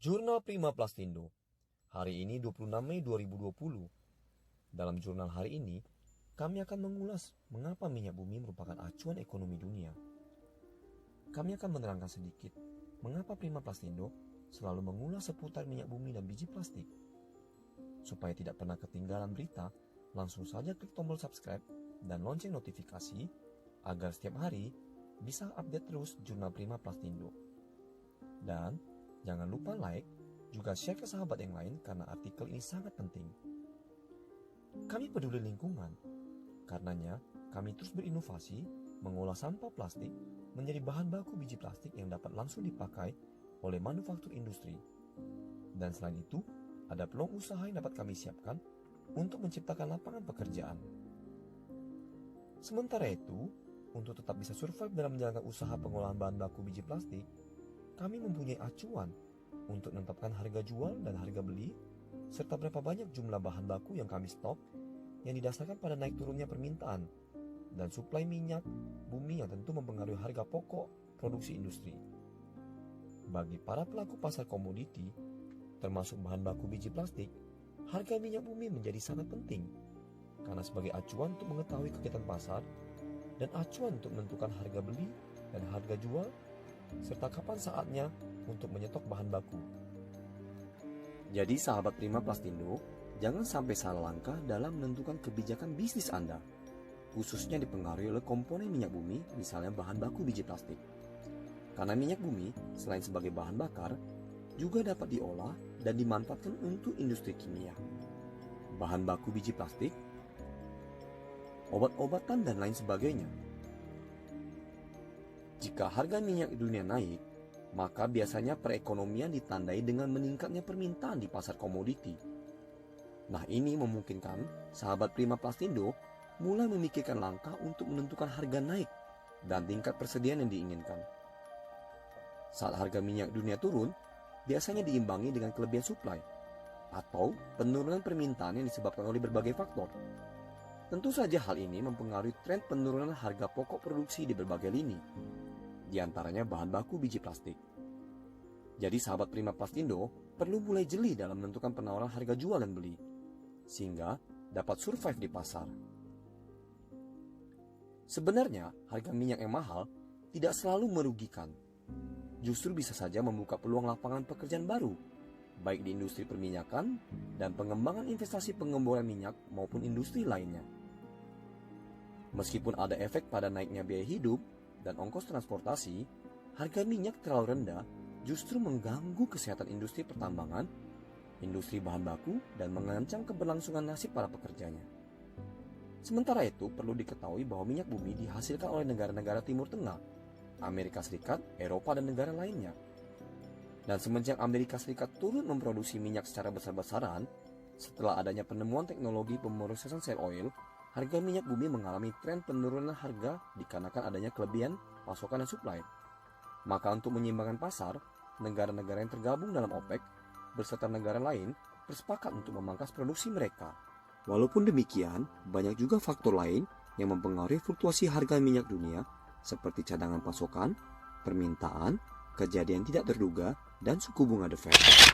Jurnal Prima Plasstindo, hari ini 26 Mei 2020. Dalam jurnal hari ini, kami akan mengulas mengapa minyak bumi merupakan acuan ekonomi dunia. Kami akan menerangkan sedikit mengapa Prima Plasstindo selalu mengulas seputar minyak bumi dan biji plastik. Supaya tidak pernah ketinggalan berita, langsung saja klik tombol subscribe dan lonceng notifikasi agar setiap hari bisa update terus jurnal Prima Plasstindo. Dan jangan lupa like, juga share ke sahabat yang lain karena artikel ini sangat penting. Kami peduli lingkungan, karenanya kami terus berinovasi mengolah sampah plastik menjadi bahan baku biji plastik yang dapat langsung dipakai oleh manufaktur industri. Dan selain itu, ada peluang usaha yang dapat kami siapkan untuk menciptakan lapangan pekerjaan. Sementara itu, untuk tetap bisa survive dalam menjalankan usaha pengolahan bahan baku biji plastik, kami mempunyai acuan untuk menetapkan harga jual dan harga beli, serta berapa banyak jumlah bahan baku yang kami stok yang didasarkan pada naik turunnya permintaan dan suplai minyak bumi yang tentu mempengaruhi harga pokok produksi industri. Bagi para pelaku pasar komoditi, termasuk bahan baku biji plastik, harga minyak bumi menjadi sangat penting karena sebagai acuan untuk mengetahui kegiatan pasar dan acuan untuk menentukan harga beli dan harga jual, serta kapan saatnya untuk menyetok bahan baku. Jadi sahabat Prima Plasstindo, jangan sampai salah langkah dalam menentukan kebijakan bisnis Anda, khususnya dipengaruhi oleh komponen minyak bumi, misalnya bahan baku biji plastik. Karena minyak bumi, selain sebagai bahan bakar, juga dapat diolah dan dimanfaatkan untuk industri kimia, bahan baku biji plastik, obat-obatan, dan lain sebagainya. Jika harga minyak dunia naik, maka biasanya perekonomian ditandai dengan meningkatnya permintaan di pasar komoditi. Nah, ini memungkinkan sahabat Prima Plasstindo mulai memikirkan langkah untuk menentukan harga naik dan tingkat persediaan yang diinginkan. Saat harga minyak dunia turun, biasanya diimbangi dengan kelebihan suplai atau penurunan permintaan yang disebabkan oleh berbagai faktor. Tentu saja hal ini mempengaruhi tren penurunan harga pokok produksi di berbagai lini, di antaranya bahan baku biji plastik. Jadi sahabat Prima Plasstindo perlu mulai jeli dalam menentukan penawaran harga jual dan beli, sehingga dapat survive di pasar. Sebenarnya harga minyak yang mahal tidak selalu merugikan. Justru bisa saja membuka peluang lapangan pekerjaan baru, baik di industri perminyakan dan pengembangan investasi pengeboran minyak maupun industri lainnya. Meskipun ada efek pada naiknya biaya hidup dan ongkos transportasi, harga minyak terlalu rendah justru mengganggu kesehatan industri pertambangan, industri bahan baku, dan mengancam keberlangsungan nasib para pekerjanya. Sementara itu, perlu diketahui bahwa minyak bumi dihasilkan oleh negara-negara Timur Tengah, Amerika Serikat, Eropa, dan negara lainnya. Dan semenjak Amerika Serikat turut memproduksi minyak secara besar-besaran, setelah adanya penemuan teknologi pemrosesan shale oil, harga minyak bumi mengalami tren penurunan harga dikarenakan adanya kelebihan pasokan dan suplai. Maka untuk menyeimbangkan pasar, negara-negara yang tergabung dalam OPEC beserta negara lain bersepakat untuk memangkas produksi mereka. Walaupun demikian, banyak juga faktor lain yang mempengaruhi fluktuasi harga minyak dunia seperti cadangan pasokan, permintaan, kejadian tidak terduga, dan suku bunga The Fed.